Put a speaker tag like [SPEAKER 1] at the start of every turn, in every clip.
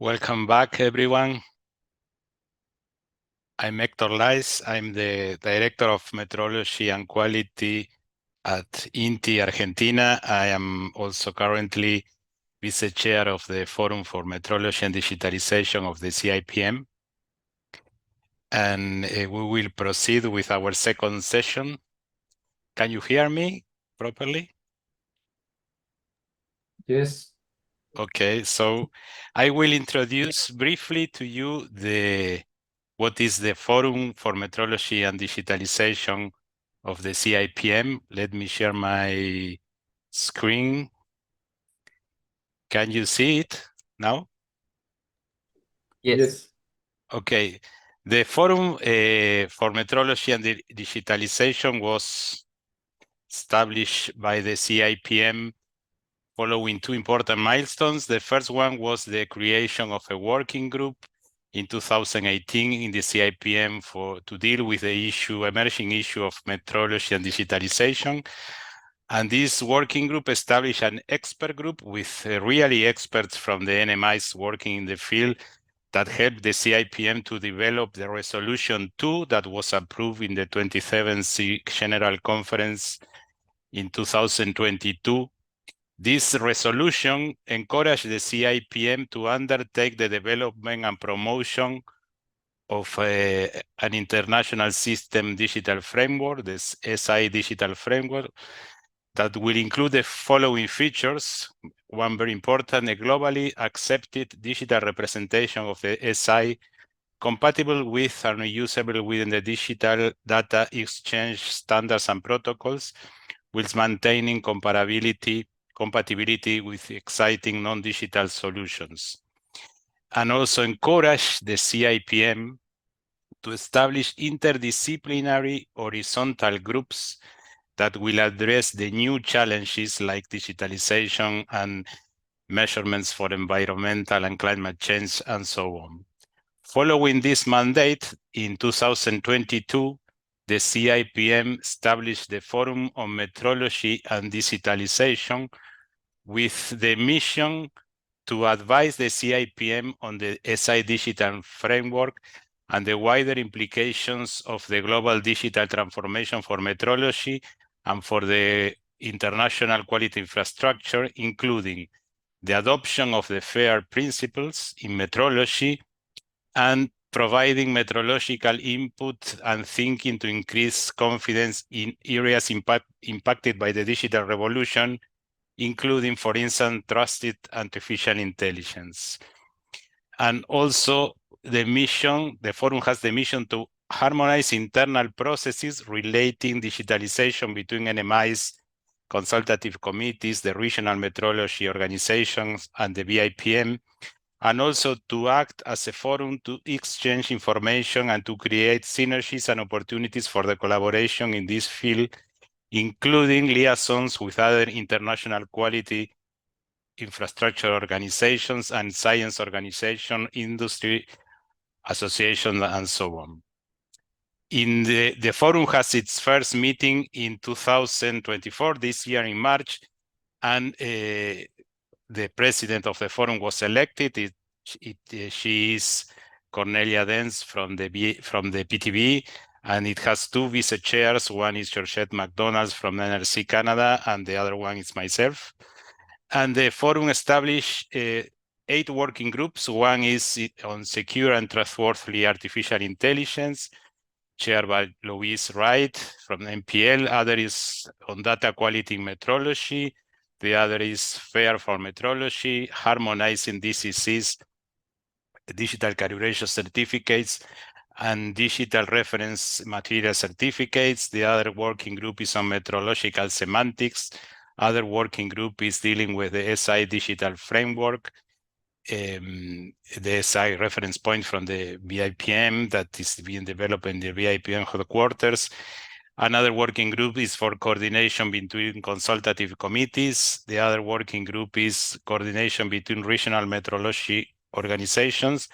[SPEAKER 1] Welcome back, everyone. I'm Hector Lais. I'm the Director of Metrology and Quality at INTI Argentina. I am also currently Vice Chair of the Forum for Metrology and Digitalization of the CIPM. And we will proceed with our second session. Can you hear me properly?
[SPEAKER 2] Yes.
[SPEAKER 1] Okay, so I will introduce briefly to you what is the Forum for Metrology and Digitalization of the CIPM. Let me share my screen. Can you see it now?
[SPEAKER 2] Yes.
[SPEAKER 1] Okay. The Forum for Metrology and Digitalization was established by the CIPM following two important milestones. The first one was the creation of a working group in 2018 in the CIPM to deal with the emerging issue of metrology and digitalization. And this working group established an expert group with really experts from the NMIs working in the field that helped the CIPM to develop the Resolution 2 that was approved in the 27th General Conference in 2022. This resolution encouraged the CIPM to undertake the development and promotion of an international system digital framework, this SI digital framework, that will include the following features. One very important, a globally accepted digital representation of the SI compatible with and usable within the digital data exchange standards and protocols, whilst maintaining compatibility with exciting non-digital solutions. And also encourage the CIPM to establish interdisciplinary horizontal groups that will address the new challenges like digitalization and measurements for environmental and climate change and so on. Following this mandate, in 2022, the CIPM established the Forum on Metrology and Digitalization with the mission to advise the CIPM on the SI digital framework and the wider implications of the global digital transformation for metrology and for the international quality infrastructure, including the adoption of the FAIR principles in metrology and providing metrological input and thinking to increase confidence in areas impacted by the digital revolution, including, for instance, trusted artificial intelligence. And also the forum has the mission to harmonize internal processes relating digitalization between NMIs, consultative committees, the regional metrology organizations, and the BIPM, and also to act as a forum to exchange information and to create synergies and opportunities for the collaboration in this field, including liaisons with other international quality infrastructure organizations and science organization, industry association, and so on. The forum has its first meeting in 2024, this year in March, and the president of the forum was elected. She is Cornelia Dens from the PTB, and it has two vice chairs. One is Georgette McDonald from NRC Canada, and the other one is myself. And the forum established 8 working groups. One is on secure and trustworthy artificial intelligence, chaired by Louise Wright from MPL. Other is on data quality in metrology. The other is FAIR for metrology, harmonizing DCCs, digital calibration certificates, and digital reference material certificates. The other working group is on metrological semantics. Other working group is dealing with the SI digital framework, the SI reference point from the BIPM that is being developed in the BIPM headquarters. Another working group is for coordination between consultative committees. The other working group is coordination between regional metrology organizations.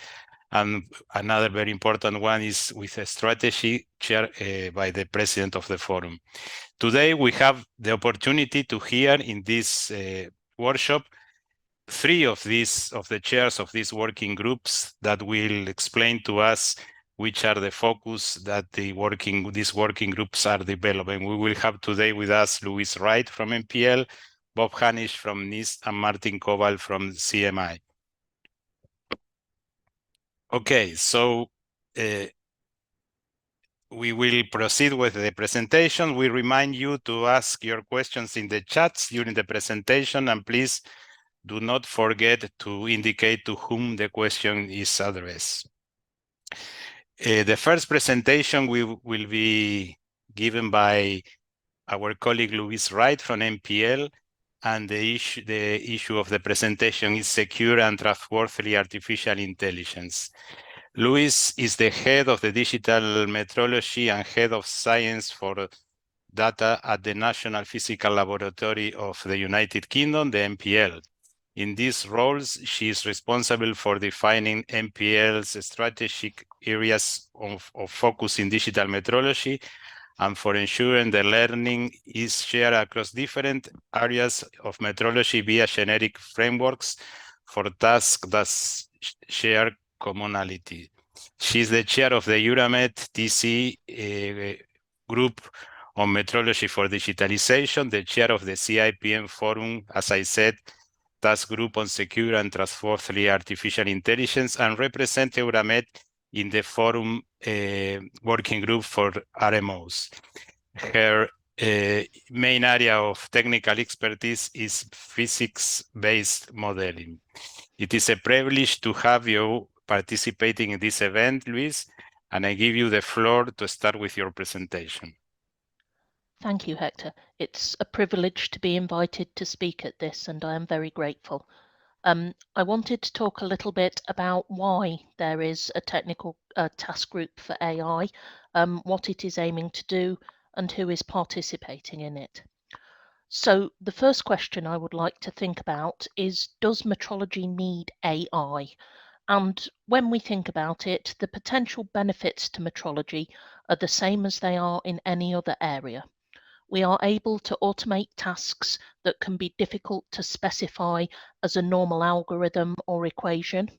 [SPEAKER 1] And another very important one is with a strategy chaired by the president of the forum. Today, we have the opportunity to hear in this workshop three of the chairs of these working groups that will explain to us which are the focus that these working groups are developing. We will have today with us Louis Wright from MPL, Bob Hanisch from NIST, and Martin Koval from CMI. Okay, so we will proceed with the presentation. We remind you to ask your questions in the chats during the presentation, and please do not forget to indicate to whom the question is addressed. The first presentation will be given by our colleague Louis Wright from MPL, and the issue of the presentation is secure and trustworthy artificial intelligence. Louis is the head of the digital metrology and head of science for data at the National Physical Laboratory of the United Kingdom, the MPL. In these roles, she is responsible for defining MPL's strategic areas of focus in digital metrology and for ensuring the learning is shared across different areas of metrology via generic frameworks for tasks that share commonality. She is the chair of the Euramet TC group on metrology for digitalization, the chair of the CIPM forum, as I said, task group on secure and trustworthy artificial intelligence, and represent Euramet in the forum working group for RMOs. Her main area of technical expertise is physics-based modeling. It is a privilege to have you participating in this event, Luis, and I give you the floor to start with your presentation.
[SPEAKER 2] Thank you, Hector. It's a privilege to be invited to speak at this, and I am very grateful. I wanted to talk a little bit about why there is a technical task group for AI, what it is aiming to do, and who is participating in it. So the first question I would like to think about is, does metrology need AI? And when we think about it, the potential benefits to metrology are the same as they are in any other area. We are able to automate tasks that can be difficult to specify as a normal algorithm or equation.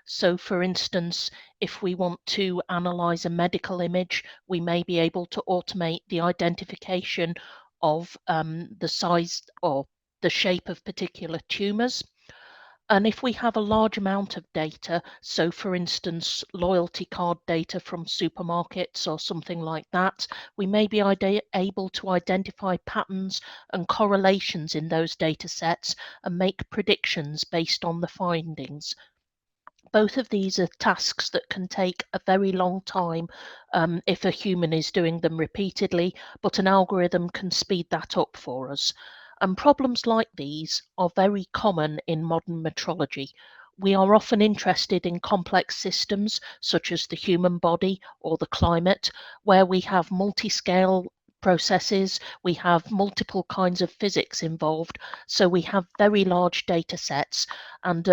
[SPEAKER 2] So, for instance, if we want to analyze a medical image, we may be able to automate the identification of the size or the shape of particular tumors. And if we have a large amount of data, so for instance, loyalty card data from supermarkets or something like that, we may be able to identify patterns and correlations in those data sets and make predictions based on the findings. Both of these are tasks that can take a very long time if a human is doing them repeatedly, but an algorithm can speed that up for us. And problems like these are very common in modern metrology. We are often interested in complex systems such as the human body or the climate, where we have multi-scale processes, we have multiple kinds of physics involved, so we have very large data sets, and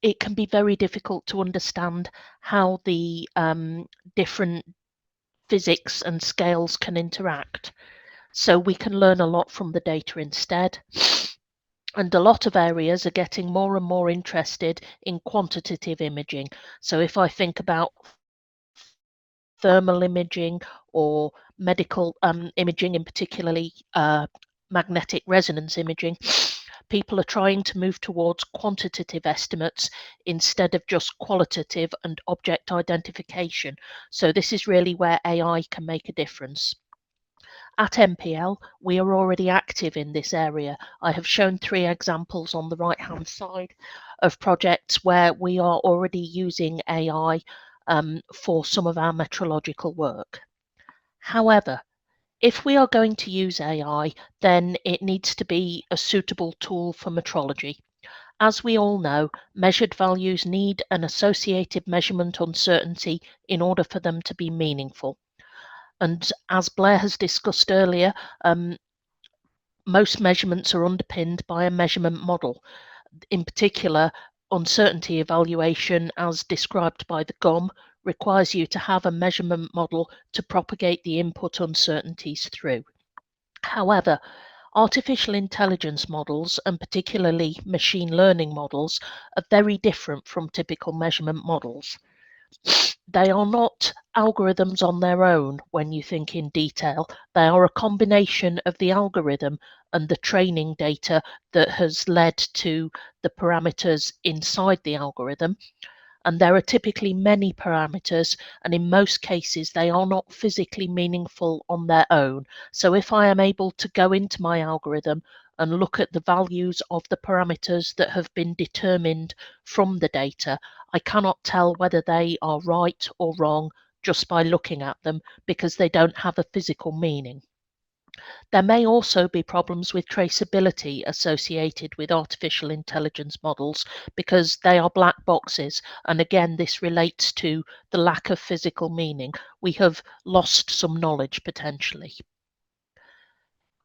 [SPEAKER 2] it can be very difficult to understand how the different physics and scales can interact. So we can learn a lot from the data instead. And a lot of areas are getting more and more interested in quantitative imaging. So if I think about thermal imaging or medical imaging, in particularly magnetic resonance imaging, people are trying to move towards quantitative estimates instead of just qualitative and object identification. So this is really where AI can make a difference. At MPL, we are already active in this area. I have shown 3 examples on the right-hand side of projects where we are already using AI for some of our metrological work. However, if we are going to use AI, then it needs to be a suitable tool for metrology. As we all know, measured values need an associated measurement uncertainty in order for them to be meaningful. And as Blair has discussed earlier, most measurements are underpinned by a measurement model. In particular, uncertainty evaluation, as described by the GOM, requires you to have a measurement model to propagate the input uncertainties through. However, Artificial intelligence models, and particularly machine learning models, are very different from typical measurement models. They are not algorithms on their own when you think in detail. They are a combination of the algorithm and the training data that has led to the parameters inside the algorithm. And there are typically many parameters, and in most cases they are not physically meaningful on their own. So if I am able to go into my algorithm and look at the values of the parameters that have been determined from the data, I cannot tell whether they are right or wrong just by looking at them, because they don't have a physical meaning. There may also be problems with traceability associated with artificial intelligence models, because they are black boxes, and again this relates to the lack of physical meaning. We have lost some knowledge potentially.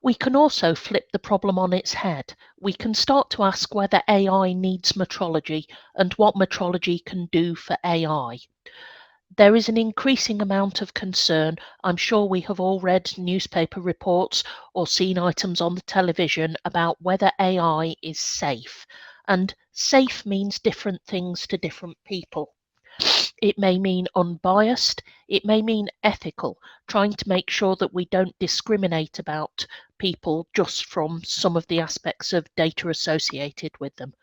[SPEAKER 2] We can also flip the problem on its head. We can start to ask whether AI needs metrology and what metrology can do for AI. There is an increasing amount of concern. I'm sure we have all read newspaper reports or seen items on the television about whether AI is safe. And safe means different things to different people. It may mean unbiased, it may mean ethical, trying to make sure that we don't discriminate about people just from some of the aspects of data associated with them.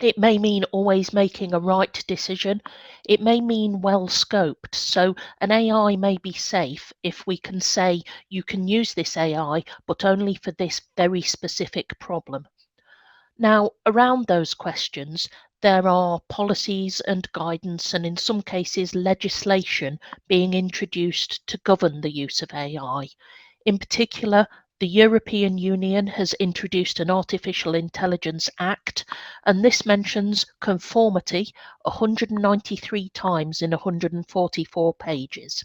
[SPEAKER 2] It may mean always making a right decision. It may mean well scoped. So an AI may be safe if we can say you can use this AI, but only for this very specific problem. Now, around those questions, there are policies and guidance, and in some cases legislation being introduced to govern the use of AI. In particular, the European Union has introduced an Artificial Intelligence Act, and this mentions conformity 193 times in 144 pages.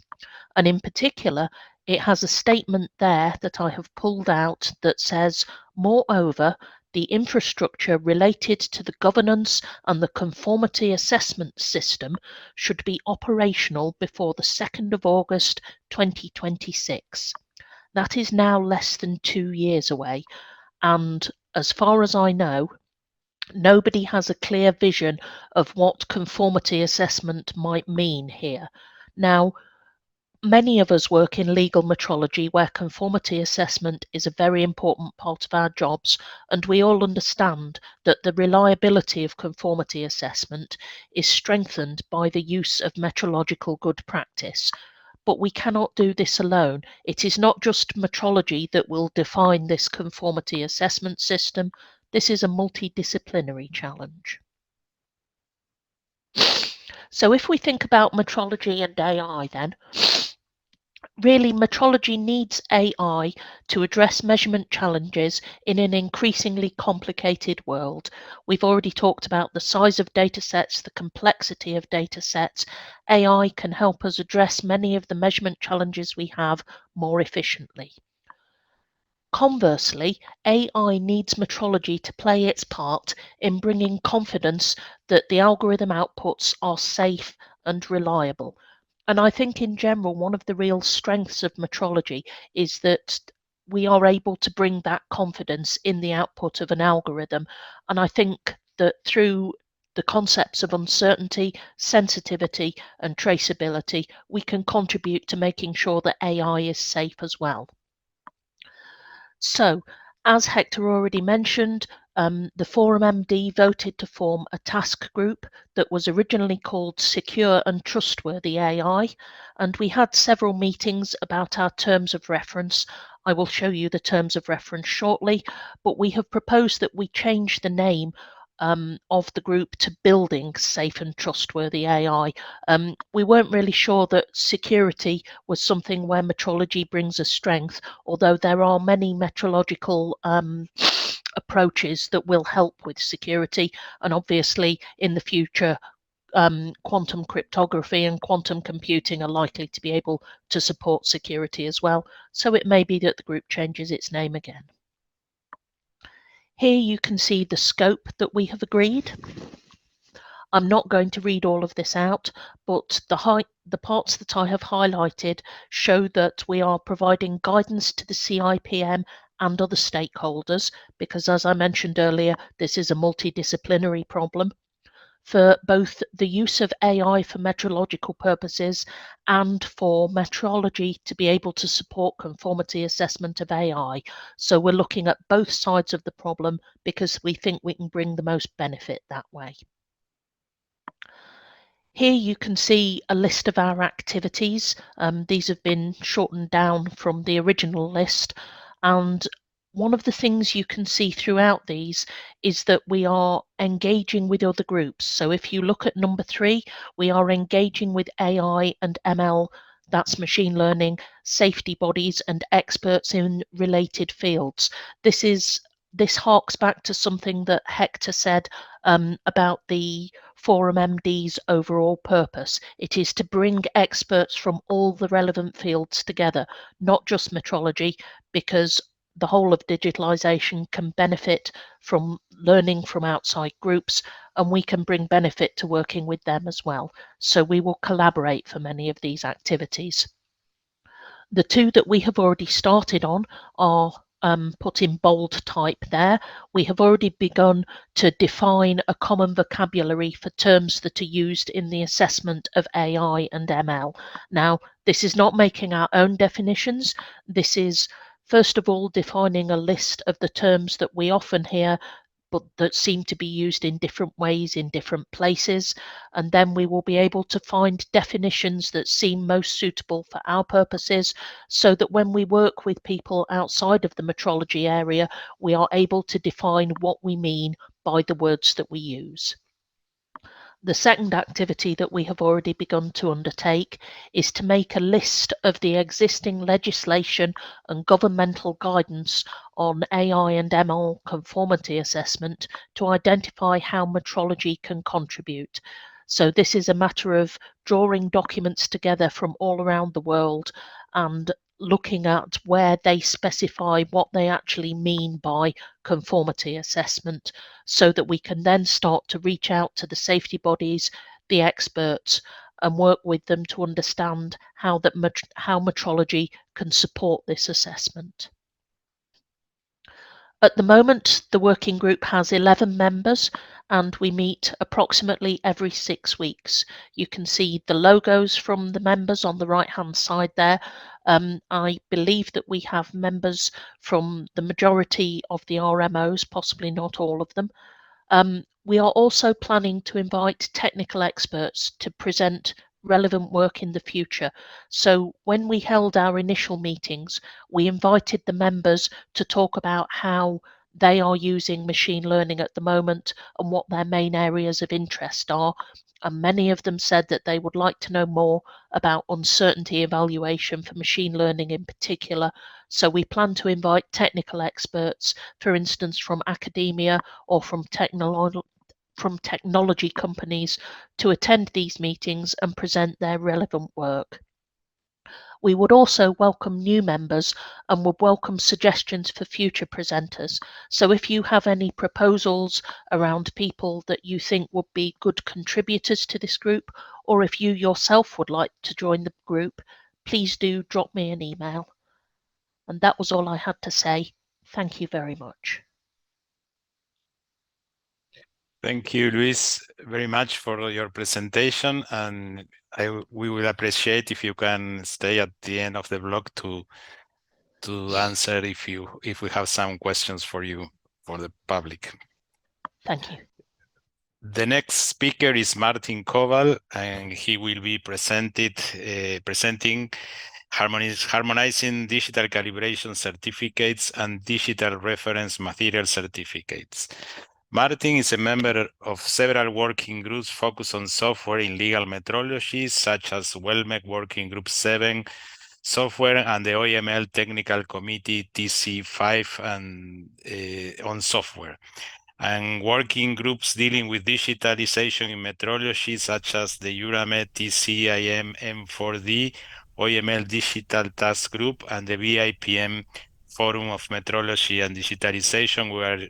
[SPEAKER 2] And in particular, it has a statement there that I have pulled out that says, moreover, the infrastructure related to the governance and the conformity assessment system should be operational before the 2nd of August 2026. That is now less than 2 years away, and as far as I know, nobody has a clear vision of what conformity assessment might mean here. Now, many of us work in legal metrology, where conformity assessment is a very important part of our jobs, and we all understand that the reliability of conformity assessment is strengthened by the use of metrological good practice. But we cannot do this alone. It is not just metrology that will define this conformity assessment system. This is a multidisciplinary challenge. So if we think about metrology and AI then, really, metrology needs AI to address measurement challenges in an increasingly complicated world. We've already talked about the size of data sets, the complexity of data sets. AI can help us address many of the measurement challenges we have more efficiently. Conversely, AI needs metrology to play its part in bringing confidence that the algorithm outputs are safe and reliable. And I think in general, one of the real strengths of metrology is that we are able to bring that confidence in the output of an algorithm. And I think that through the concepts of uncertainty, sensitivity, and traceability, we can contribute to making sure that AI is safe as well. So, as Hector already mentioned, the Forum MD voted to form a task group that was originally called Secure and Trustworthy AI, and we had several meetings about our terms of reference. I will show you the terms of reference shortly, but we have proposed that we change the name of the group to Building Safe and Trustworthy AI. We weren't really sure that security was something where metrology brings a strength, although there are many metrological approaches that will help with security, and obviously in the future quantum cryptography and quantum computing are likely to be able to support security as well, so it may be that the group changes its name again. Here you can see the scope that we have agreed. I'm not going to read all of this out, but the parts that I have highlighted show that we are providing guidance to the CIPM and other stakeholders, because as I mentioned earlier, this is a multidisciplinary problem, for both the use of AI for metrological purposes and for metrology to be able to support conformity assessment of AI. So we're looking at both sides of the problem because we think we can bring the most benefit that way. Here you can see a list of our activities. These have been shortened down from the original list, and one of the things you can see throughout these is that we are engaging with other groups. So if you look at number 3, we are engaging with AI and ML, that's machine learning, safety bodies and experts in related fields. This harks back to something that Hector said about the Forum MD's overall purpose. It is to bring experts from all the relevant fields together, not just metrology, because the whole of digitalization can benefit from learning from outside groups, and we can bring benefit to working with them as well. So we will collaborate for many of these activities. The 2 that we have already started on are put in bold type there. We have already begun to define a common vocabulary for terms that are used in the assessment of AI and ML. Now, this is not making our own definitions. This is, first of all, defining a list of the terms that we often hear but that seem to be used in different ways in different places. And then we will be able to find definitions that seem most suitable for our purposes, so that when we work with people outside of the metrology area, we are able to define what we mean by the words that we use. The second activity that we have already begun to undertake is to make a list of the existing legislation and governmental guidance on AI and ML conformity assessment to identify how metrology can contribute. So this is a matter of drawing documents together from all around the world and looking at where they specify what they actually mean by conformity assessment, so that we can then start to reach out to the safety bodies, the experts, and work with them to understand how metrology can support this assessment. At the moment, the working group has 11 members and we meet approximately every 6 weeks. You can see the logos from the members on the right-hand side there. I believe that we have members from the majority of the RMOs, possibly not all of them. We are also planning to invite technical experts to present relevant work in the future. So when we held our initial meetings, we invited the members to talk about how they are using machine learning at the moment and what their main areas of interest are. And many of them said that they would like to know more about uncertainty evaluation for machine learning in particular. So we plan to invite technical experts, for instance, from academia or from technology companies, to attend these meetings and present their relevant work. We would also welcome new members and would welcome suggestions for future presenters. So if you have any proposals around people that you think would be good contributors to this group, or if you yourself would like to join the group, please do drop me an email. And that was all I had to say. Thank you very much.
[SPEAKER 1] Thank you, Luis, very much for your presentation, and we will appreciate if you can stay at the end of the block to answer if we have some questions for you, for the public.
[SPEAKER 2] Thank you.
[SPEAKER 1] The next speaker is Martin Koval, and he will be presenting harmonizing digital calibration certificates and digital reference material certificates. Martin is a member of several working groups focused on software in legal metrology, such as WELMEC Working Group 7, Software, and the OEML Technical Committee TC5 and on software, and working groups dealing with digitalization in metrology, such as the Euramet TCIM-M4D, OEML Digital Task Group, and the BIPM Forum of Metrology and Digitalization, where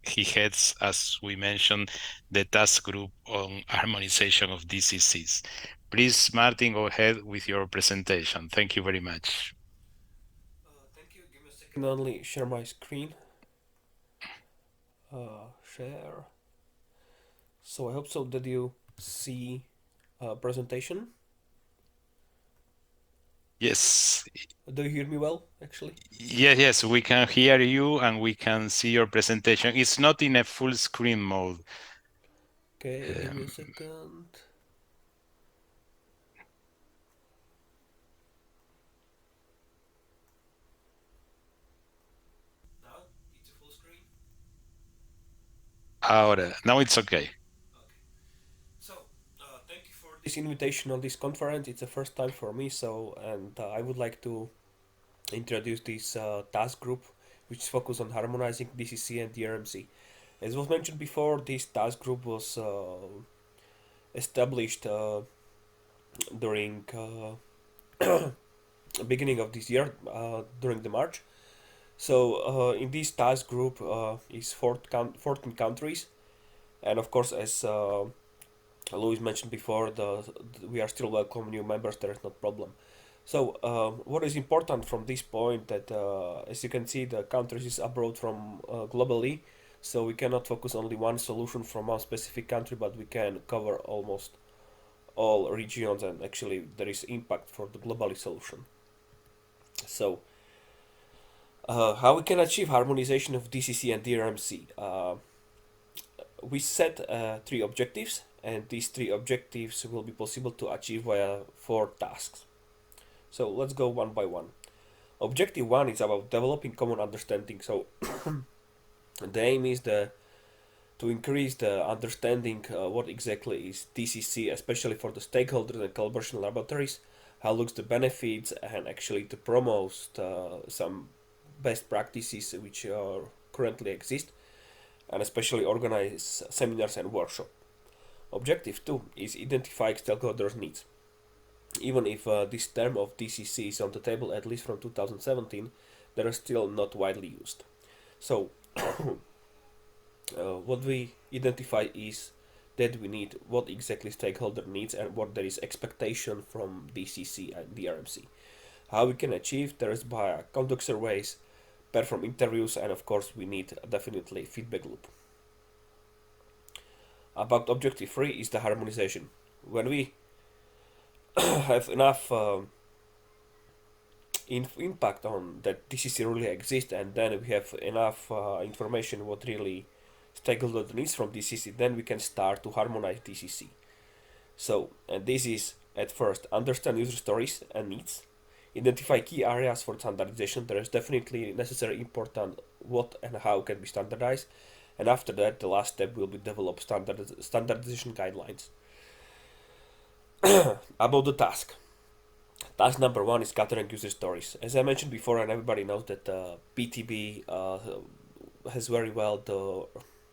[SPEAKER 1] he heads, as we mentioned, the task group on harmonization of DCCs. Please, Martin, go ahead with your presentation. Thank you very much.
[SPEAKER 3] Thank you. Give me a second. Only share my screen. Share. So I hope so that you see presentation.
[SPEAKER 1] Yes.
[SPEAKER 3] Do you hear me well, actually?
[SPEAKER 1] Yes, we can hear you and we can see your presentation. It's not in a full screen mode.
[SPEAKER 3] Okay, give me a second. Now it's a full screen.
[SPEAKER 1] Ahora, now it's okay.
[SPEAKER 3] Okay. So, thank you for this invitation on this conference. It's the first time for me, so and I would like to introduce this task group, which is focused on harmonizing DCC and DRMC. As was mentioned before, this task group was established during beginning of this year, during the March. So in this task group is 14 countries, and of course, as Louis mentioned before, we are still welcome new members. There is no problem. So what is important from this point that, as you can see, the countries is abroad from globally, so we cannot focus only one solution from one specific country, but we can cover almost all regions, and actually there is impact for the globally solution. So how we can achieve harmonization of DCC and DRMC? We set three objectives, and these three objectives will be possible to achieve via four tasks. So let's go one by one. Objective one is about developing common understanding. So the aim is to increase the understanding what exactly is DCC, especially for the stakeholders and collaboration laboratories, how looks the benefits, and actually to promote some best practices which currently exist, and especially organize seminars and workshops. Objective 2 is identifying stakeholders' needs. Even if this term of DCC is on the table at least from 2017, they are still not widely used. So, what we identify is that we need what exactly stakeholder needs and what there is expectation from DCC and DRMC. How we can achieve there is by conduct surveys, perform interviews, and of course we need definitely feedback loop. About objective 3 is the harmonization. When we have enough impact on that DCC really exists, and then we have enough information what really stakeholder needs from DCC, then we can start to harmonize DCC. So, and this is at first understand user stories and needs, identify key areas for standardization. There is definitely necessary important what and how can be standardized, and after that the last step will be develop standardization guidelines. About the task. Task number one is gathering user stories. As I mentioned before, and everybody knows that PTB has very well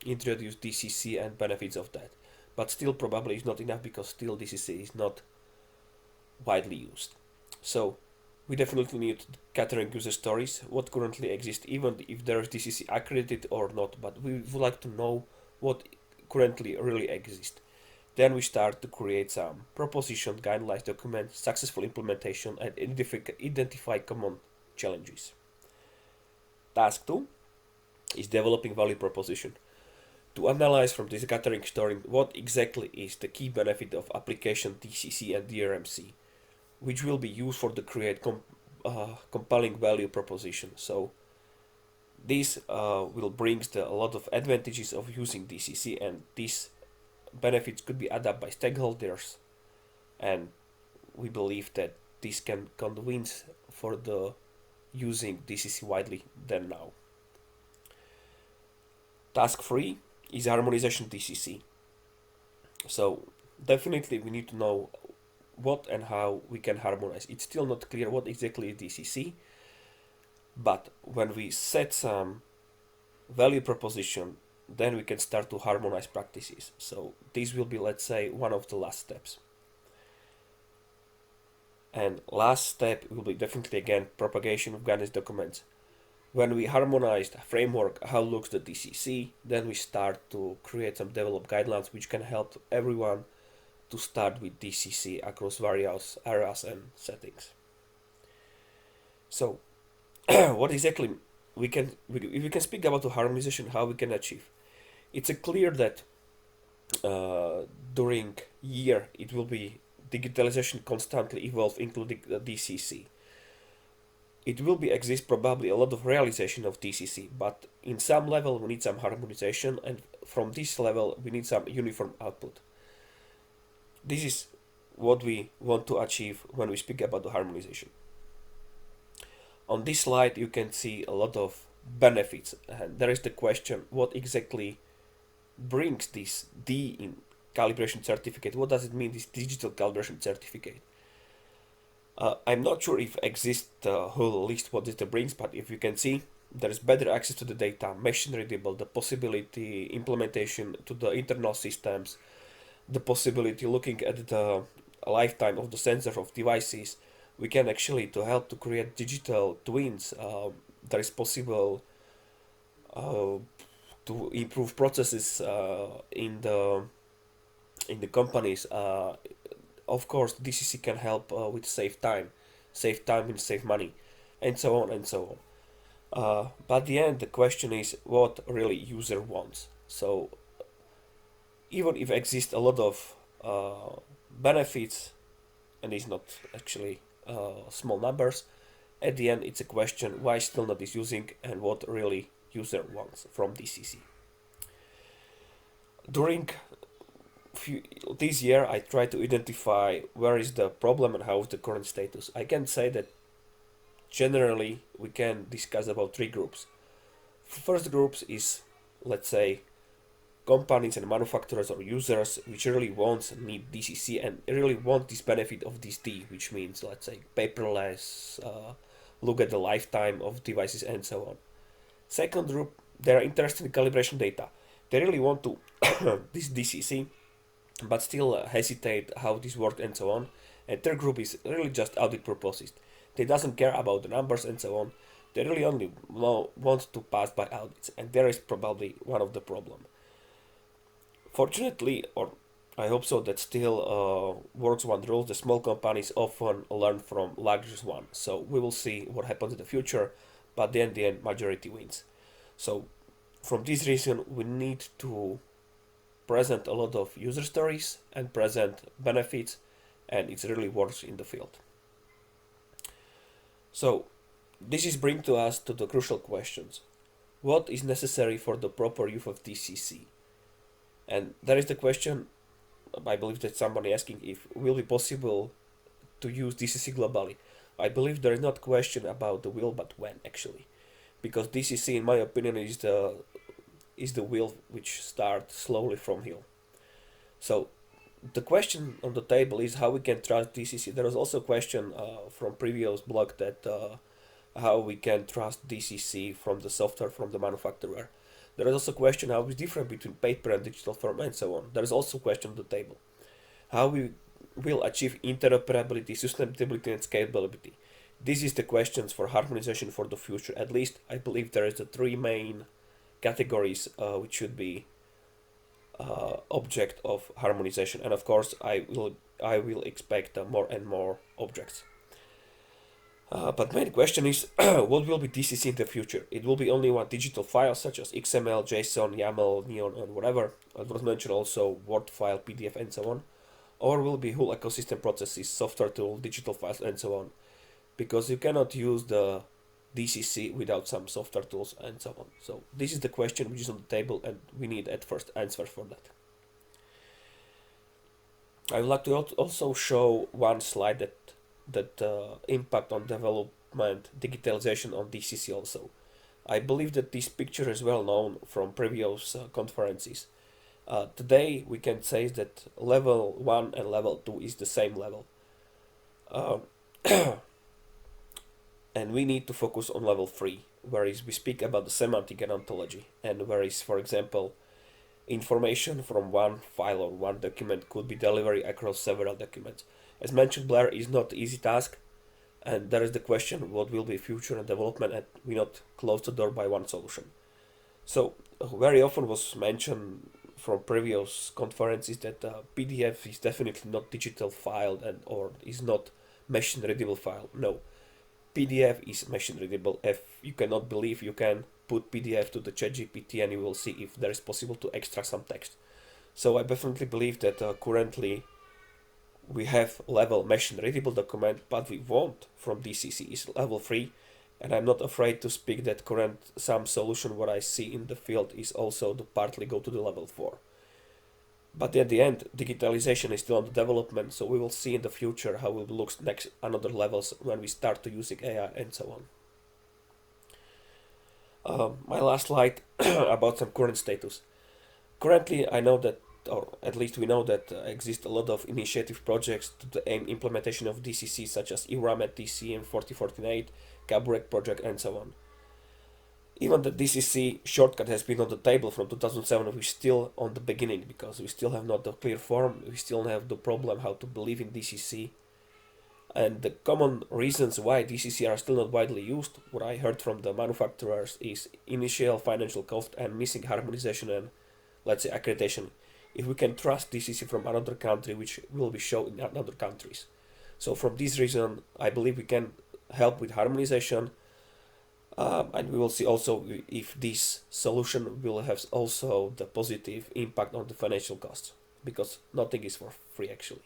[SPEAKER 3] introduced DCC and benefits of that, but still probably is not enough because still DCC is not widely used. So we definitely need gathering user stories, what currently exists, even if there is DCC accredited or not, but we would like to know what currently really exists. Then we start to create some proposition, guidelines, document, successful implementation, and identify common challenges. Task 2 is developing value proposition. To analyze from this gathering story what exactly is the key benefit of application DCC and DRMC, which will be used for the create compelling value proposition. So this will bring a lot of advantages of using DCC, and these benefits could be adapted by stakeholders, and we believe that this can convince for the using DCC widely than now. Task 3 is harmonization DCC. So definitely we need to know what and how we can harmonize. It's still not clear what exactly is DCC, but when we set some value proposition, then we can start to harmonize practices. So this will be, let's say, one of the last steps. And last step will be definitely again propagation of guidance documents. When we harmonized a framework, how looks the DCC, then we start to create some develop guidelines which can help everyone to start with DCC across various areas and settings. So, what exactly we can speak about the harmonization, how we can achieve. It's clear that during year it will be digitalization constantly evolve, including the DCC. It will be exist probably a lot of realization of DCC, but in some level we need some harmonization, and from this level we need some uniform output. This is what we want to achieve when we speak about the harmonization. On this slide you can see a lot of benefits, and there is the question, what exactly brings this D in calibration certificate? What does it mean, this digital calibration certificate? I'm not sure if exists the whole list what this brings, but if you can see, there is better access to the data, machine readable, the possibility implementation to the internal systems, the possibility looking at the lifetime of the sensor of devices. We can actually to help to create digital twins. There is possible to improve processes in the companies. Of course, DCC can help with save time and save money, and so on and so on. But at the end, the question is what really user wants. So even if exist a lot of benefits, and it's not actually small numbers, at the end it's a question why still not is using and what really user wants from DCC. During this year I try to identify where is the problem and how is the current status. I can say that generally we can discuss about three groups. First groups is, let's say, companies and manufacturers or users which really need DCC and really want this benefit of this D, which means, let's say, paperless, look at the lifetime of devices and so on. Second group, they are interested in calibration data. They really want to this DCC, but still hesitate how this works and so on. And third group is really just audit purposes. They doesn't care about the numbers and so on. They really only want to pass by audits, and there is probably one of the problem. Fortunately, or I hope so, that still works one rule: the small companies often learn from larger ones. So we will see what happens in the future, but then the end majority wins. So from this reason, we need to present a lot of user stories and present benefits, and it really works in the field. So this is bring to us to the crucial questions. What is necessary for the proper use of DCC? And there is the question, I believe that somebody asking if it will be possible to use DCC globally. I believe there is not question about the will but when actually, because DCC in my opinion is the will which starts slowly from here. So the question on the table is how we can trust DCC. There was also a question from previous blog that how we can trust DCC from the software from the manufacturer. There is also a question how is different between paper and digital form and so on. There is also a question on the table. How we will achieve interoperability, sustainability and scalability. This is the questions for harmonization for the future. At least I believe there is the three main categories which should be object of harmonization, and of course I will expect more and more objects. But main question is what will be DCC in the future? It will be only one digital file such as XML, JSON, YAML, Neon, and whatever. It was mentioned also Word file, PDF, and so on. Or will be whole ecosystem processes, software tool, digital files, and so on. Because you cannot use the DCC without some software tools and so on. So this is the question which is on the table, and we need at first answers for that. I would like to also show one slide that impact on development, digitalization on DCC also. I believe that this picture is well known from previous conferences. Today we can say that level 1 and level 2 is the same level. And we need to focus on level 3, whereas we speak about the semantic and ontology, and whereas, for example, information from one file or one document could be delivered across several documents. As mentioned, Blair is not an easy task, And there is the question, what will be future and development, and we not close the door by one solution. So very often was mentioned from previous conferences that PDF is definitely not digital file and or is not machine readable file. No, PDF is machine readable. If you cannot believe, you can put PDF to the ChatGPT and you will see if there is possible to extract some text. So I definitely believe that currently we have level machine readable document, but we want from DCC is level 3, and I'm not afraid to speak that current some solution what I see in the field is also to partly go to the level 4. But at the end, digitalization is still under development, so we will see in the future how it looks next another levels when we start to using AI and so on. My last slide about some current status. Currently, I know that, or at least we know that exist a lot of initiative projects to the aim implementation of DCC, such as ERAM DCM 4048, Caburek project, and so on. Even the DCC shortcut has been on the table from 2007, we're still on the beginning because we still have not the clear form, we still have the problem how to believe in DCC. And the common reasons why DCC are still not widely used, what I heard from the manufacturers, is initial financial cost and missing harmonization and, let's say, accreditation. If we can trust DCC from another country, which will be shown in other countries. So from this reason, I believe we can help with harmonization, and we will see also if this solution will have also the positive impact on the financial costs, because nothing is for free actually.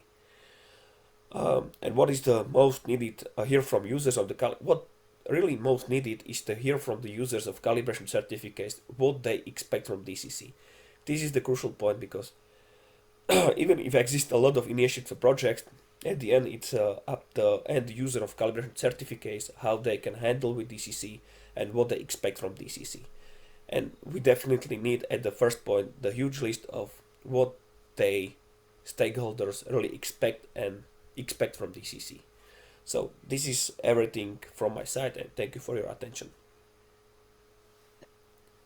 [SPEAKER 3] And what is the most needed hear from users of the what really most needed is to hear from the users of calibration certificates what they expect from DCC. This is the crucial point because even if exist a lot of initiatives for projects, at the end it's up the end user of calibration certificates how they can handle with DCC and what they expect from DCC. And we definitely need at the first point the huge list of what they stakeholders really expect from DCC. So this is everything from my side, and thank you for your attention.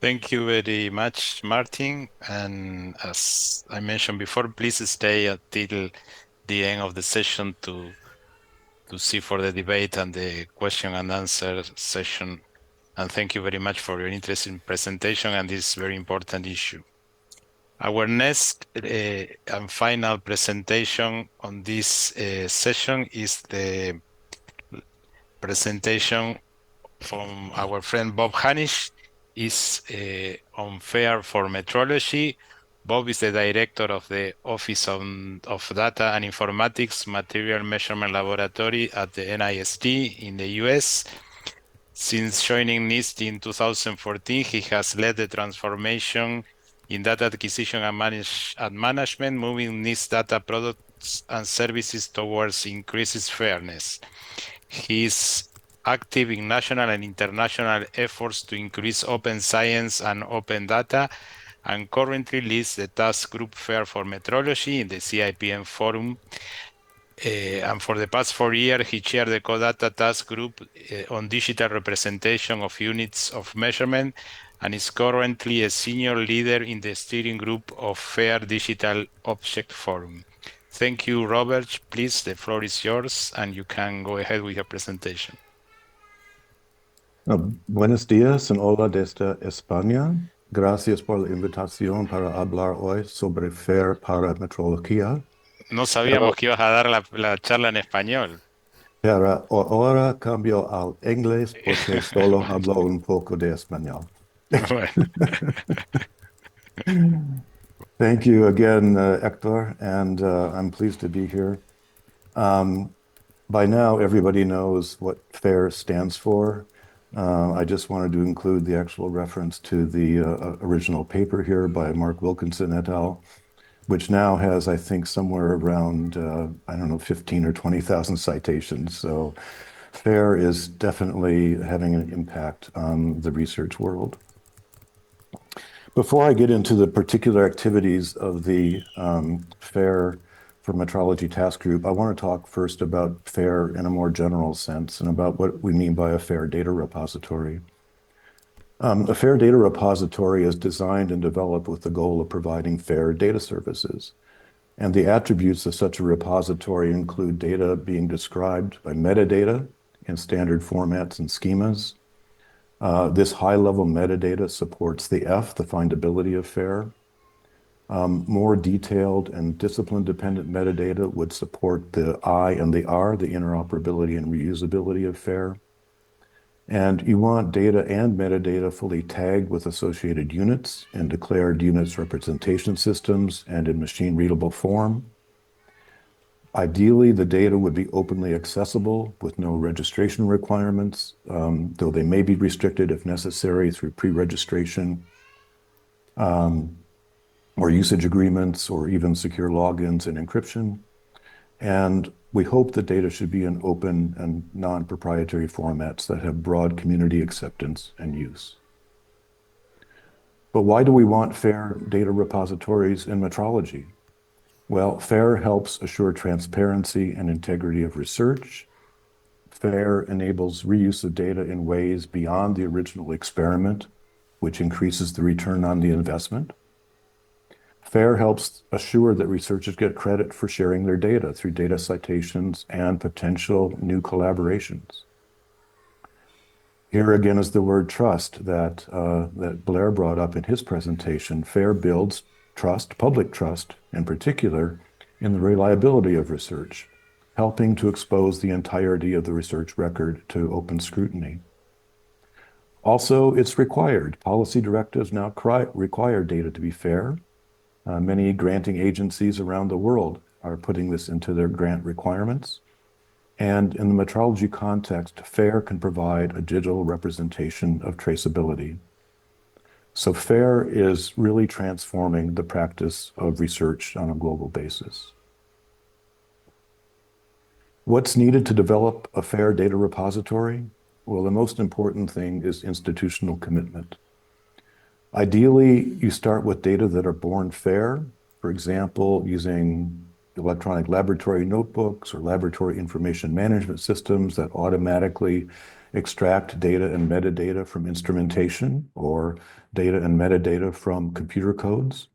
[SPEAKER 1] Thank you very much, Martin. And as I mentioned before, please stay until the end of the session to see for the debate and the question and answer session. And thank you very much for your interesting presentation and this very important issue. Our next and final presentation on this session is the presentation from our friend Bob Hanisch. Is on FAIR for Metrology. Bob is the director of the Office of Data and Informatics Material Measurement Laboratory at the NIST in the US. Since joining NIST in 2014, he has led the transformation in data acquisition and management, moving NIST data products and services towards increased fairness. He is active in national and international efforts to increase open science and open data, and currently leads the task group FAIR for Metrology in the CIPM Forum. And for the past 4 years, he chaired the CODATA task group on digital representation of units of measurement, and is currently a senior leader in the steering group of FAIR Digital Object Forum. Thank you, Robert. Please, the floor is yours, and you can go ahead with your presentation.
[SPEAKER 4] Buenos días, en hola desde España. Gracias por la invitación para hablar hoy sobre FAIR para metrología.
[SPEAKER 1] No sabíamos que ibas a dar la charla en español.
[SPEAKER 4] Pero ahora cambio al inglés porque solo hablo un poco de español. Thank you again, Hector, and I'm pleased to be here. By now, everybody knows what FAIR stands for. I just wanted to include the actual reference to the original paper here by Mark Wilkinson et al., which now has, I think, somewhere around, 15 or 20,000 citations. So FAIR is definitely having an impact on the research world. Before I get into the particular activities of the FAIR for Metrology Task Group, I want to talk first about FAIR in a more general sense and about what we mean by a FAIR data repository. A FAIR data repository is designed and developed with the goal of providing FAIR data services. And the attributes of such a repository include data being described by metadata, in standard formats and schemas. This high-level metadata supports the F, the findability of FAIR. More detailed and discipline-dependent metadata would support the I and the R, the interoperability and reusability of FAIR. And you want data and metadata fully tagged with associated units and declared units representation systems and in machine-readable form. Ideally, the data would be openly accessible with no registration requirements, though they may be restricted if necessary through pre-registration or usage agreements or even secure logins and encryption. And we hope that data should be in open and non-proprietary formats that have broad community acceptance and use. But why do we want FAIR data repositories in metrology? Well, FAIR helps assure transparency and integrity of research. FAIR enables reuse of data in ways beyond the original experiment, which increases the return on the investment. FAIR helps assure that researchers get credit for sharing their data through data citations and potential new collaborations. Here again is the word trust that Blair brought up in his presentation. FAIR builds trust, public trust in particular, in the reliability of research, helping to expose the entirety of the research record to open scrutiny. Also, it's required. Policy directives now require data to be fair. Many granting agencies around the world are putting this into their grant requirements. And in the metrology context, FAIR can provide a digital representation of traceability. So FAIR is really transforming the practice of research on a global basis. What's needed to develop a FAIR data repository? Well, the most important thing is institutional commitment. Ideally, you start with data that are born FAIR, for example, using electronic laboratory notebooks or laboratory information management systems that automatically extract data and metadata from instrumentation or data and metadata from computer codes.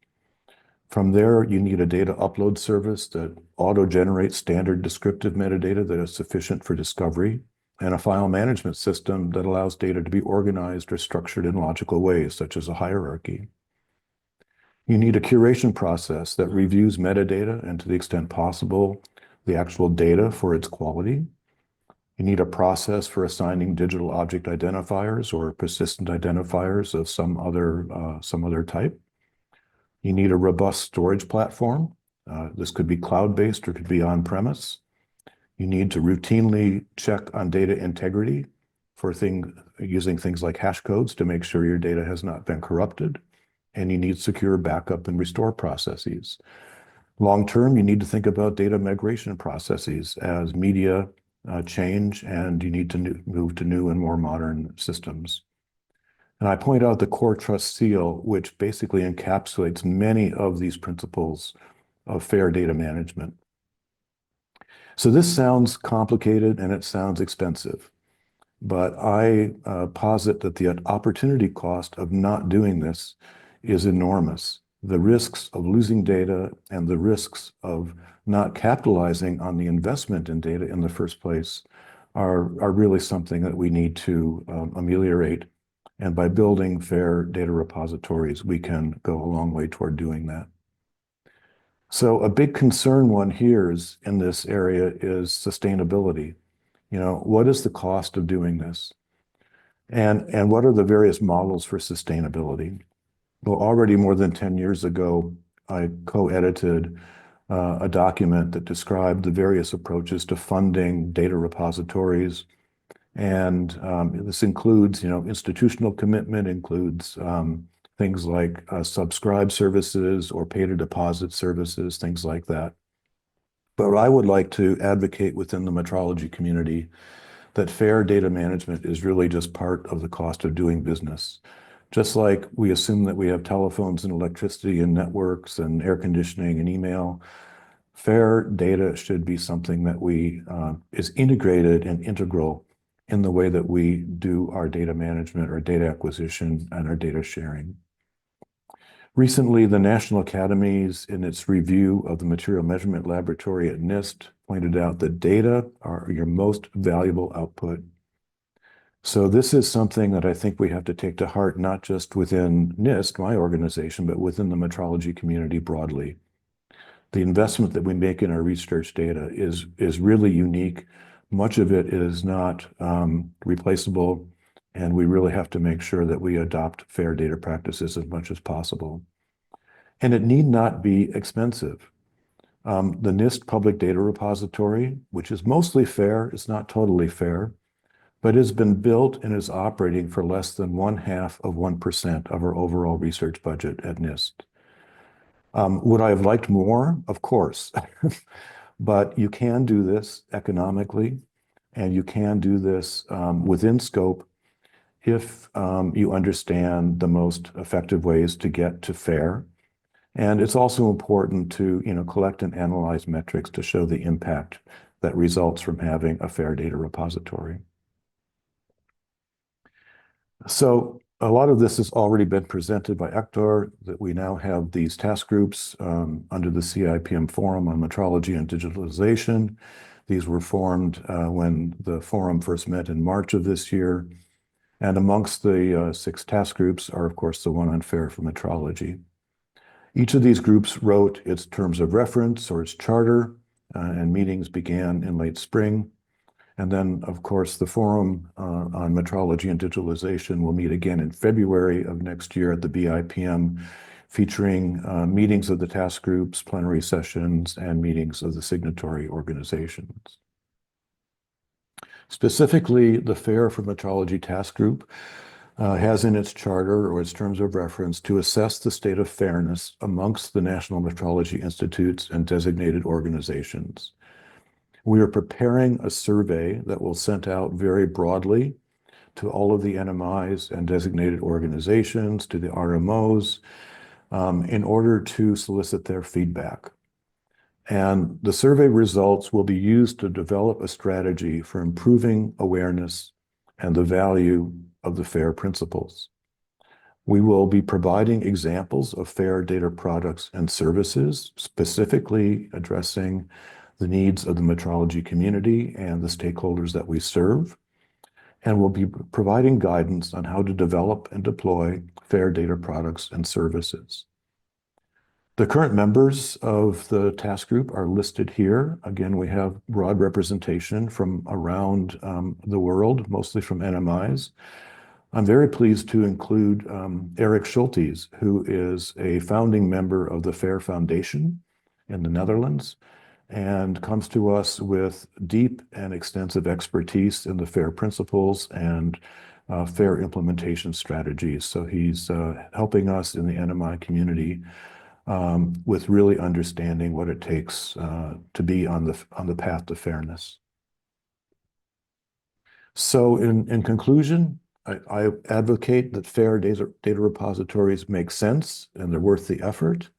[SPEAKER 4] From there, you need a data upload service that auto-generates standard descriptive metadata that is sufficient for discovery, and a file management system that allows data to be organized or structured in logical ways, such as a hierarchy. You need a curation process that reviews metadata and, to the extent possible, the actual data for its quality. You need a process for assigning digital object identifiers or persistent identifiers of some other type. You need a robust storage platform. This could be cloud-based or could be on-premise. You need to routinely check on data integrity for using things like hash codes to make sure your data has not been corrupted. And you need secure backup and restore processes. Long-term, you need to think about data migration processes as media change, and you need to move to new and more modern systems. And I point out the Core Trust Seal, which basically encapsulates many of these principles of FAIR data management. So this sounds complicated and it sounds expensive, but I posit that the opportunity cost of not doing this is enormous. The risks of losing data and the risks of not capitalizing on the investment in data in the first place are really something that we need to ameliorate. And by building FAIR data repositories, we can go a long way toward doing that. So a big concern one hears in this area is sustainability. You know, what is the cost of doing this? And what are the various models for sustainability? Well, already more than 10 years ago, I co-edited a document that described the various approaches to funding data repositories. And this includes, institutional commitment, includes things like subscribe services or pay to deposit services, things like that. But I would like to advocate within the metrology community that FAIR data management is really just part of the cost of doing business. Just like we assume that we have telephones and electricity and networks and air conditioning and email, FAIR data should be something that is integrated and integral in the way that we do our data management, our data acquisition, and our data sharing. Recently, the National Academies, in its review of the Material Measurement Laboratory at NIST, pointed out that data are your most valuable output. So this is something that I think we have to take to heart, not just within NIST, my organization, but within the metrology community broadly. The investment that we make in our research data is really unique. Much of it is not replaceable, and we really have to make sure that we adopt fair data practices as much as possible. And it need not be expensive. The NIST Public Data Repository, which is mostly fair, is not totally fair, but has been built and is operating for less than 0.5% of our overall research budget at NIST. Would I have liked more? Of course. But you can do this economically, and you can do this within scope if you understand the most effective ways to get to fair. And it's also important to collect and analyze metrics to show the impact that results from having a fair data repository. So a lot of this has already been presented by Hector, that we now have these task groups under the CIPM Forum on Metrology and Digitalization. These were formed when the forum first met in March of this year. And amongst the 6 task groups are, of course, the one on fair for metrology. Each of these groups wrote its terms of reference or its charter, and meetings began in late spring. And then, of course, the Forum on Metrology and Digitalization will meet again in February of next year at the BIPM, featuring meetings of the task groups, plenary sessions, and meetings of the signatory organizations. Specifically, the Fair for Metrology Task Group has in its charter or its terms of reference to assess the state of fairness amongst the National Metrology Institutes and designated organizations. We are preparing a survey that will send out very broadly to all of the NMIs and designated organizations, to the RMOs, in order to solicit their feedback. And the survey results will be used to develop a strategy for improving awareness and the value of the FAIR principles. We will be providing examples of FAIR data products and services, specifically addressing the needs of the metrology community and the stakeholders that we serve. And we'll be providing guidance on how to develop and deploy FAIR data products and services. The current members of the task group are listed here. Again, we have broad representation from around the world, mostly from NMIs. I'm very pleased to include Eric Schultes, who is a founding member of the FAIR Foundation in the Netherlands, and comes to us with deep and extensive expertise in the FAIR principles and FAIR implementation strategies. So he's helping us in the NMI community with really understanding what it takes to be on the path to fairness. So in conclusion, I advocate that FAIR data repositories make sense and they're worth the effort.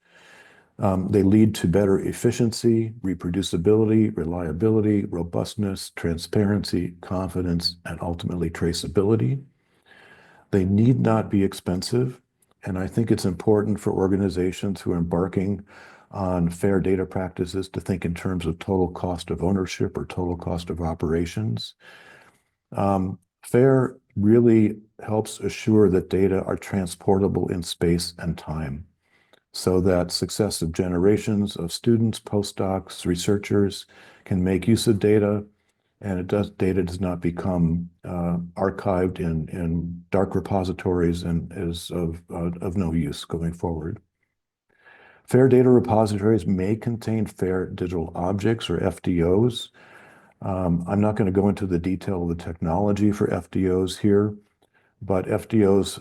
[SPEAKER 4] They lead to better efficiency, reproducibility, reliability, robustness, transparency, confidence, and ultimately traceability. They need not be expensive, and I think it's important for organizations who are embarking on FAIR data practices to think in terms of total cost of ownership or total cost of operations. FAIR really helps assure that data are transportable in space and time, so that successive generations of students, postdocs, researchers can make use of data, and data does not become archived in dark repositories and is of no use going forward. FAIR data repositories may contain FAIR digital objects or FDOs. I'm not going to go into the detail of the technology for FDOs here, but FDOs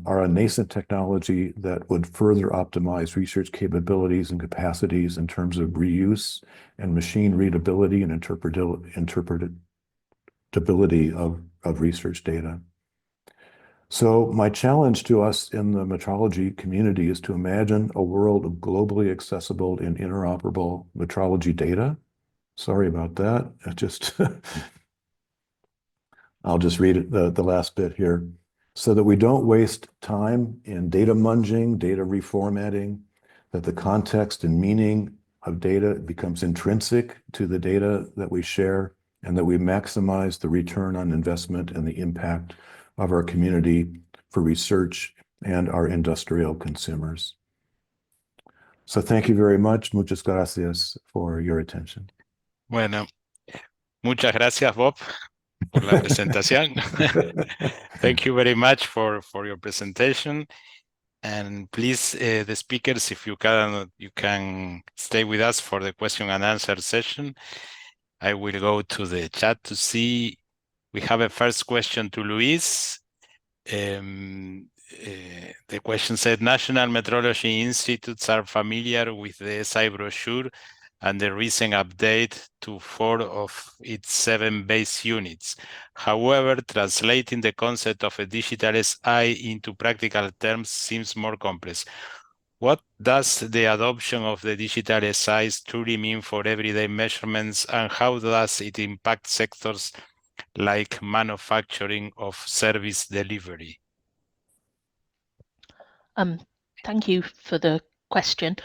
[SPEAKER 4] are a nascent technology that would further optimize research capabilities and capacities in terms of reuse and machine readability and interpretability of research data. So my challenge to us in the metrology community is to imagine a world of globally accessible and interoperable metrology data. Sorry about that. I'll just read it, the last bit here. so that we don't waste time in data munging, data reformatting, that the context and meaning of data becomes intrinsic to the data that we share, and that we maximize the return on investment and the impact of our community for research and our industrial consumers. So thank you very much. Muchas gracias for your attention.
[SPEAKER 1] Bueno, muchas gracias, Bob, por la presentación. Thank you very much for your presentation. And please, the speakers, if you can stay with us for the question and answer session. I will go to the chat to see. We have a first question to Luis. The question said, National Metrology Institutes are familiar with the SI brochure and the recent update to 4 of its 7 base units. However, translating the concept of a digital SI into practical terms seems more complex. What does the adoption of the digital SIs truly mean for everyday measurements, and how does it impact sectors like manufacturing of service delivery?
[SPEAKER 2] Thank you for the question.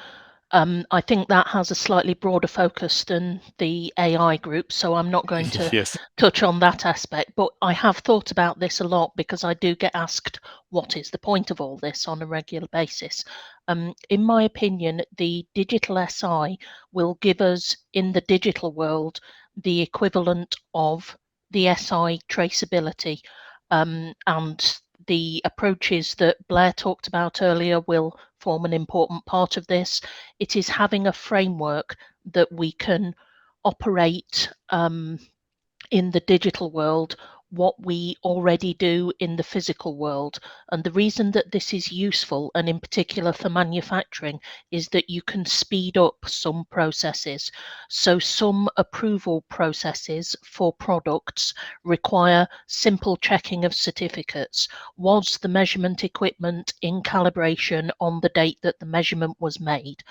[SPEAKER 2] I think that has a slightly broader focus than the AI group, so I'm not going to
[SPEAKER 1] Yes.
[SPEAKER 2] touch on that aspect, but I have thought about this a lot because I do get asked what is the point of all this on a regular basis. In my opinion, the digital SI will give us in the digital world the equivalent of the SI traceability, and the approaches that Blair talked about earlier will form an important part of this. It is having a framework that we can operate in the digital world what we already do in the physical world. And the reason that this is useful, and in particular for manufacturing, is that you can speed up some processes. So some approval processes for products require simple checking of certificates. Was the measurement equipment in calibration on the date that the measurement was made?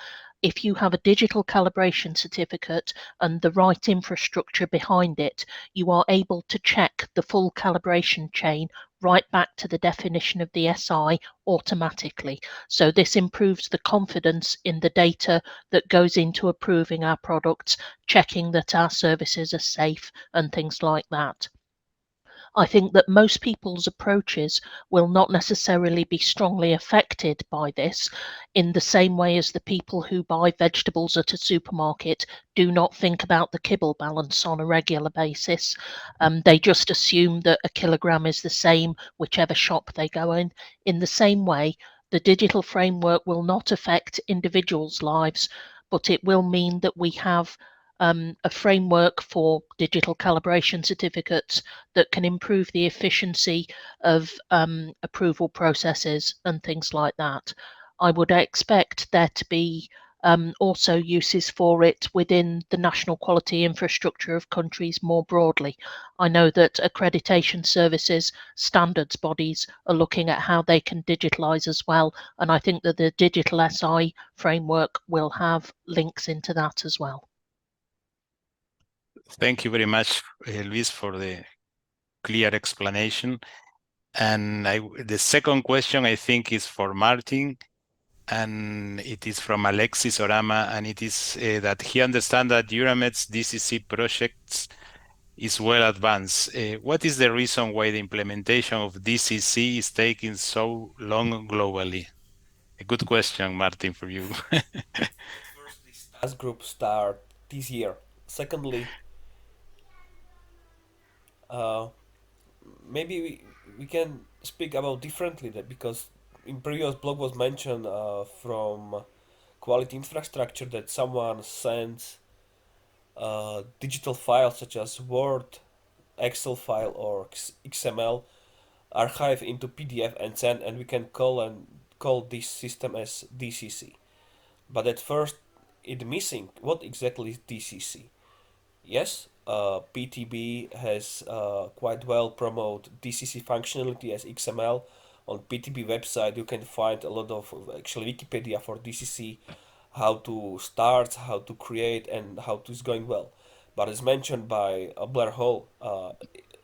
[SPEAKER 2] If you have a digital calibration certificate and the right infrastructure behind it, you are able to check the full calibration chain right back to the definition of the SI automatically. So this improves the confidence in the data that goes into approving our products, checking that our services are safe and things like that. I think that most people's approaches will not necessarily be strongly affected by this in the same way as the people who buy vegetables at a supermarket do not think about the kibble balance on a regular basis. They just assume that a kilogram is the same whichever shop they go in. In the same way, the digital framework will not affect individuals' lives, but it will mean that we have a framework for digital calibration certificates that can improve the efficiency of approval processes and things like that. I would expect there to be also uses for it within the national quality infrastructure of countries more broadly. I know that accreditation services, standards bodies are looking at how they can digitalise as well, and I think that the digital SI framework will have links into that as well.
[SPEAKER 1] Thank you very much, Luis, for the clear explanation. And the second question, I think, is for Martin, and it is from Alexis Orama, and it is that he understands that Euramed's DCC projects is well advanced. What is the reason why the implementation of DCC is taking so long globally? A good question, Martin, for you.
[SPEAKER 3] First, this task group start this year. Secondly, maybe we can speak about differently that because in previous blog was mentioned from quality infrastructure that someone sends digital files such as Word, Excel file or XML archive into PDF and send, and we can call this system as DCC. But at first it missing what exactly is DCC. Yes, PTB has quite well promote DCC functionality as XML. On PTB website you can find a lot of actually Wikipedia for DCC, how to start, how to create, and how to is going well. But as mentioned by Blair Hall,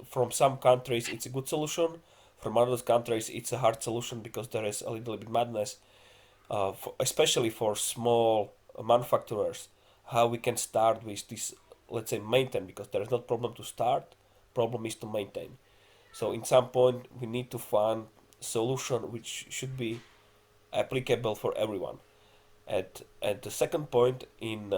[SPEAKER 3] from some countries it's a good solution, from other countries, it's a hard solution because there is a little bit madness, especially for small manufacturers, how we can start with this, let's say, maintain, because there is not problem to start, problem is to maintain. So in some point, we need to find solution which should be applicable for everyone. At the second point, in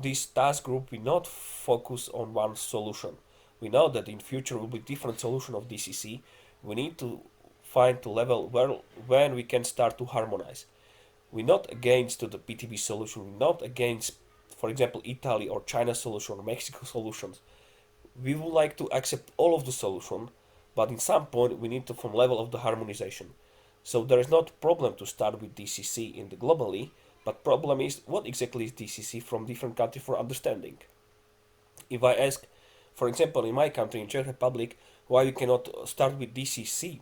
[SPEAKER 3] this task group, we not focus on one solution. We know that in future will be different solution of DCC. We need to find the level where when we can start to harmonize. We're not against to the PTB solution. We're not against, for example, Italy or China solution or Mexico solutions. We would like to accept all of the solution, but in some point we need to from level of the harmonization. So there is not problem to start with DCC in the globally, but problem is what exactly is DCC from different country for understanding. If I ask, for example, in my country, in Czech Republic, why you cannot start with DCC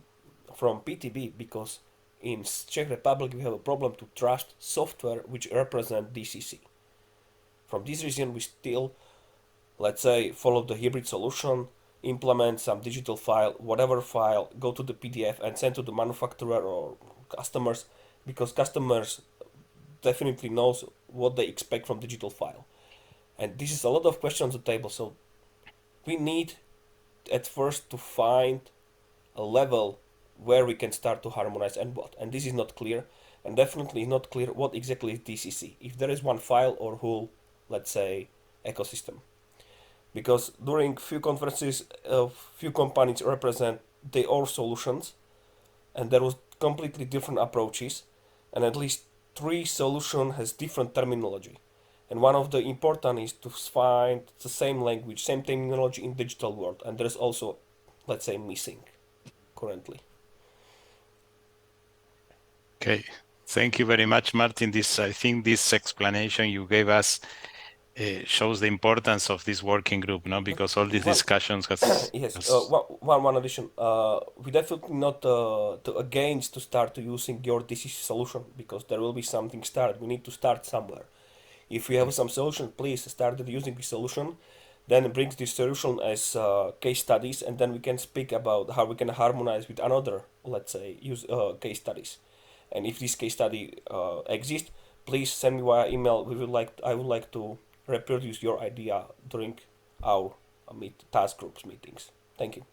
[SPEAKER 3] from PTB, because in Czech Republic we have a problem to trust software which represent DCC. From this reason, we still, let's say, follow the hybrid solution, implement some digital file, whatever file, go to the PDF and send to the manufacturer or customers, because customers definitely knows what they expect from digital file. And this is a lot of questions on the table, so we need at first to find a level where we can start to harmonize and what. And this is not clear, and definitely not clear what exactly is DCC, if there is one file or whole, let's say, ecosystem. Because during few conferences, few companies represent their own solutions, and there was completely different approaches, and at least 3 solution has different terminology. And one of the important is to find the same language, same terminology in digital world, and there is also, let's say, missing currently.
[SPEAKER 1] Okay, thank you very much, Martin. I think this explanation you gave us shows the importance of this working group, no? Because all these discussions has...
[SPEAKER 3] Yes, one addition. We definitely not against to start using your DCC solution, because there will be something start. We need to start somewhere. If we have some solution, please start using the solution. Then brings this solution as case studies, and then we can speak about how we can harmonize with another, let's say, use case studies. And if this case study exists, please send me via email. I would like to reproduce your idea during our task groups meetings. Thank you.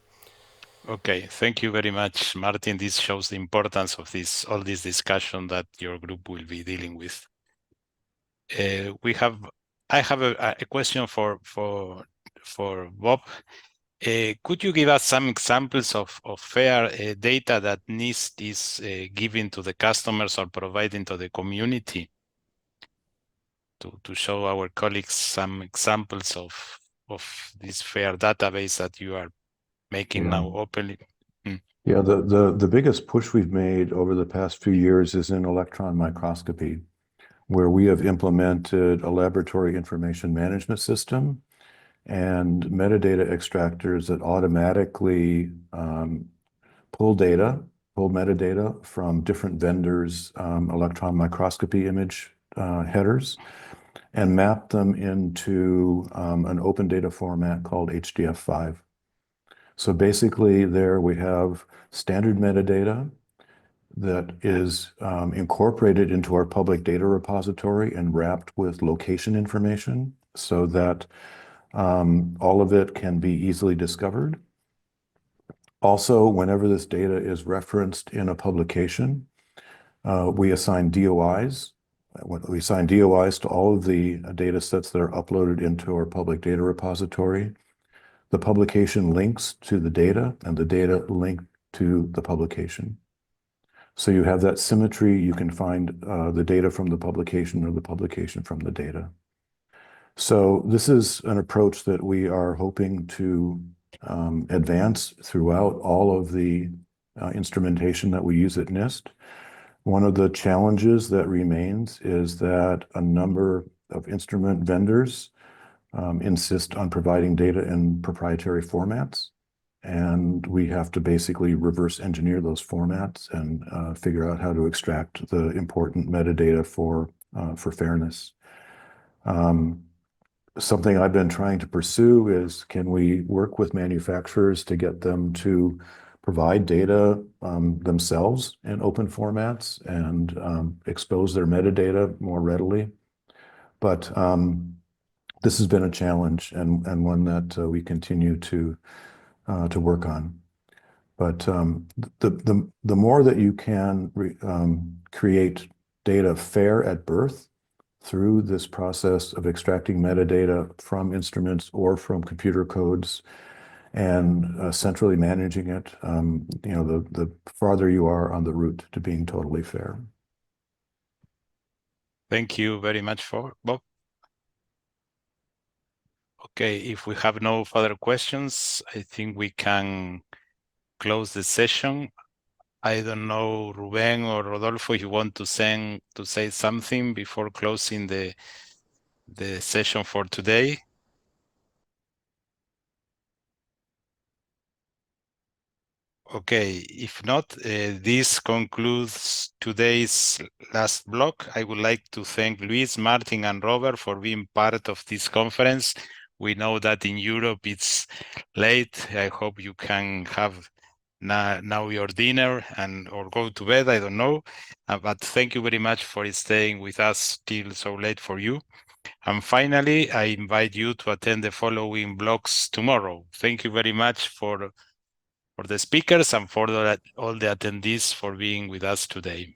[SPEAKER 1] Okay, thank you very much, Martin. This shows the importance of all this discussion that your group will be dealing with. I have a question for Bob. Could you give us some examples of fair data that NIST is giving to the customers or providing to the community to show our colleagues some examples of this fair database that you are making now openly?
[SPEAKER 4] Yeah, the biggest push we've made over the past few years is in electron microscopy, where we have implemented a laboratory information management system and metadata extractors that automatically pull metadata from different vendors' electron microscopy image headers and map them into an open data format called HDF5. So basically there we have standard metadata that is incorporated into our public data repository and wrapped with location information so that all of it can be easily discovered. Also, whenever this data is referenced in a publication, we assign DOIs. We assign DOIs to all of the data sets that are uploaded into our public data repository. The publication links to the data, and the data link to the publication. So you have that symmetry. You can find the data from the publication or the publication from the data. So this is an approach that we are hoping to advance throughout all of the instrumentation that we use at NIST. One of the challenges that remains is that a number of instrument vendors insist on providing data in proprietary formats, and we have to basically reverse engineer those formats and figure out how to extract the important metadata for fairness. Something I've been trying to pursue is, can we work with manufacturers to get them to provide data themselves in open formats and expose their metadata more readily. But this has been a challenge and one that we continue to work on. But the more that you can create data fair at birth through this process of extracting metadata from instruments or from computer codes and centrally managing it, the farther you are on the route to being totally fair.
[SPEAKER 1] Thank you very much, Bob. Okay, if we have no further questions, I think we can close the session. I don't know, Ruben or Rodolfo, you want to say something before closing the session for today? Okay, if not, this concludes today's last block. I would like to thank Luis, Martin, and Robert for being part of this conference. We know that in Europe it's late. I hope you can have now your dinner or go to bed, I don't know. But thank you very much for staying with us till so late for you. And finally, I invite you to attend the following blocks tomorrow. Thank you very much for the speakers and for all the attendees for being with us today.